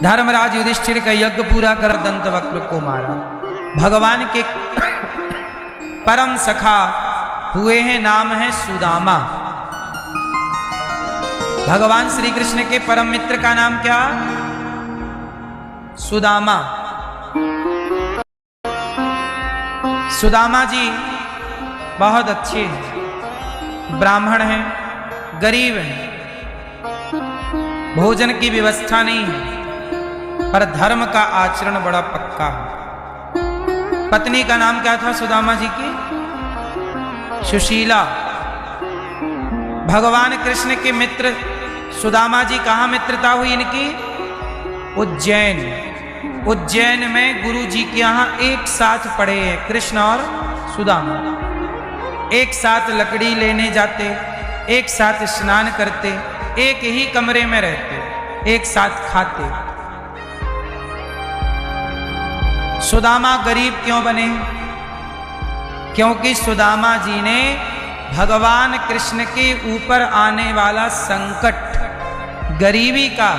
धर्मराज युधिष्ठिर का यज्ञ पूरा कर दंतवक्र को मारा। भगवान के परम सखा हुए हैं, नाम है सुदामा। भगवान श्री कृष्ण के परम मित्र का नाम क्या? सुदामा। सुदामा जी बहुत अच्छे हैं, ब्राह्मण हैं, गरीब हैं, भोजन की व्यवस्था नहीं है, पर धर्म का आचरण बड़ा पक्का है। पत्नी का नाम क्या था सुदामा जी की? सुशीला। भगवान कृष्ण के मित्र सुदामा जी, कहाँ मित्रता हुई इनकी? उज्जैन। उज्जैन में गुरु जी के यहाँ एक साथ पढ़े हैं कृष्ण और सुदामा। एक साथ लकड़ी लेने जाते, एक साथ स्नान करते, एक ही कमरे में रहते, एक साथ खाते। सुदामा गरीब क्यों बने? क्योंकि सुदामा जी ने भगवान कृष्ण के ऊपर आने वाला संकट, गरीबी का,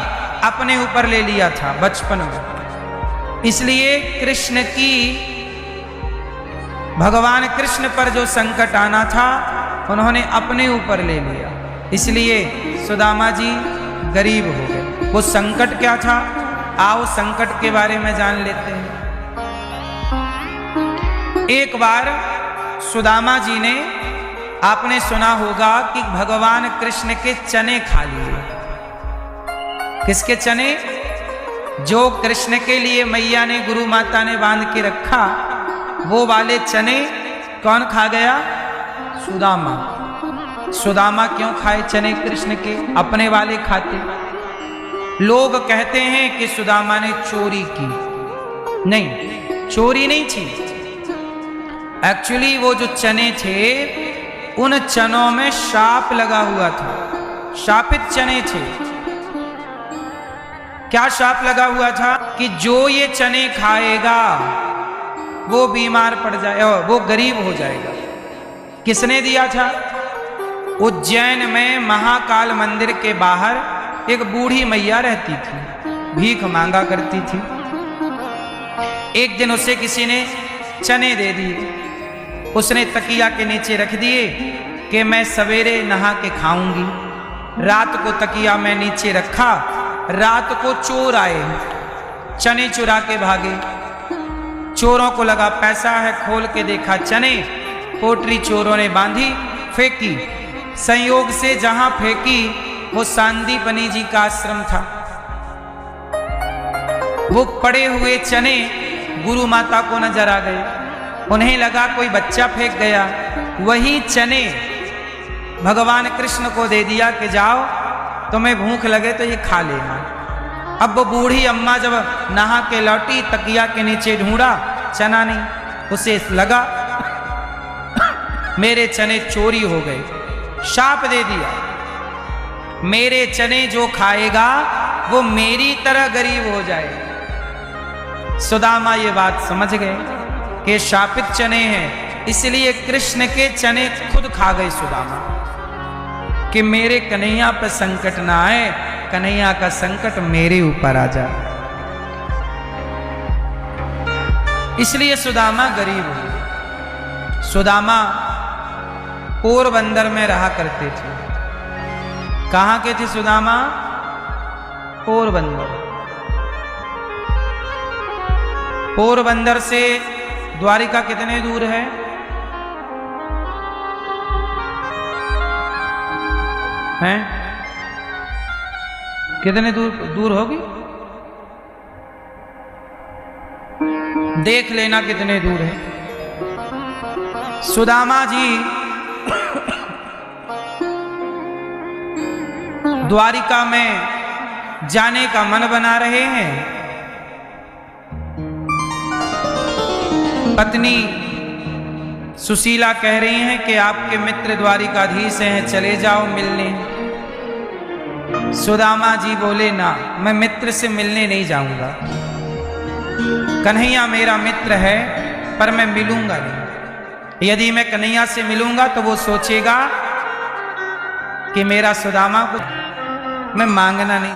अपने ऊपर ले लिया था बचपन में। इसलिए कृष्ण की, भगवान कृष्ण पर जो संकट आना था उन्होंने अपने ऊपर ले लिया, इसलिए सुदामा जी गरीब हो गए। वो संकट क्या था? आओ संकट के बारे में जान लेते हैं। एक बार सुदामा जी ने, आपने सुना होगा कि भगवान कृष्ण के चने खा लिए। किसके चने? जो कृष्ण के लिए मैया ने, गुरु माता ने बांध के रखा, वो वाले चने कौन खा गया? सुदामा। सुदामा क्यों खाए चने कृष्ण के? अपने वाले खाते। लोग कहते हैं कि सुदामा ने चोरी की। नहीं, चोरी नहीं थी। एक्चुअली वो जो चने थे, उन चनों में शाप लगा हुआ था, शापित चने थे। क्या शाप लगा हुआ था? कि जो ये चने खाएगा वो बीमार पड़ जाएगा, वो गरीब हो जाएगा। किसने दिया था? उज्जैन में महाकाल मंदिर के बाहर एक बूढ़ी मैया रहती थी, भीख मांगा करती थी। एक दिन उसे किसी ने चने दे दिए, उसने तकिया के नीचे रख दिए कि मैं सवेरे नहा के खाऊंगी। रात को तकिया में नीचे रखा, रात को चोर आए, चने चुरा के भागे। चोरों को लगा पैसा है, खोल के देखा चने, पोटरी चोरों ने बांधी, फेंकी। संयोग से जहां फेंकी वो सांदीपनी जी का आश्रम था। वो पड़े हुए चने गुरु माता को नजर आ गए, उन्हें लगा कोई बच्चा फेंक गया। वही चने भगवान कृष्ण को दे दिया कि जाओ, तुम्हें भूख लगे तो ये खा लेना। अब वो बूढ़ी अम्मा जब नहा के लौटी, तकिया के नीचे ढूंढा, चना नहीं। उसे लगा मेरे चने चोरी हो गए, शाप दे दिया, मेरे चने जो खाएगा वो मेरी तरह गरीब हो जाएगा। सुदामा ये बात समझ गए कि शापित चने हैं, इसलिए कृष्ण के चने खुद खा गए सुदामा, कि मेरे कन्हैया पर संकट ना आए, कन्हैया का संकट मेरे ऊपर आ जाए। इसलिए सुदामा गरीब हुए। सुदामा पोरबंदर में रहा करते थे। कहाँ के थे सुदामा? पोरबंदर। पोरबंदर से द्वारिका कितने दूर है? हैं? कितने दूर होगी? देख लेना कितने दूर है। सुदामा जी द्वारिका में जाने का मन बना रहे हैं। पत्नी सुशीला कह रही हैं कि आपके मित्र द्वारिकाधीश हैं, चले जाओ मिलने। सुदामा जी बोले ना, मैं मित्र से मिलने नहीं जाऊंगा। कन्हैया मेरा मित्र है, पर मैं मिलूंगा नहीं। यदि मैं कन्हैया से मिलूंगा तो वो सोचेगा कि मेरा सुदामा को मैं मांगना नहीं।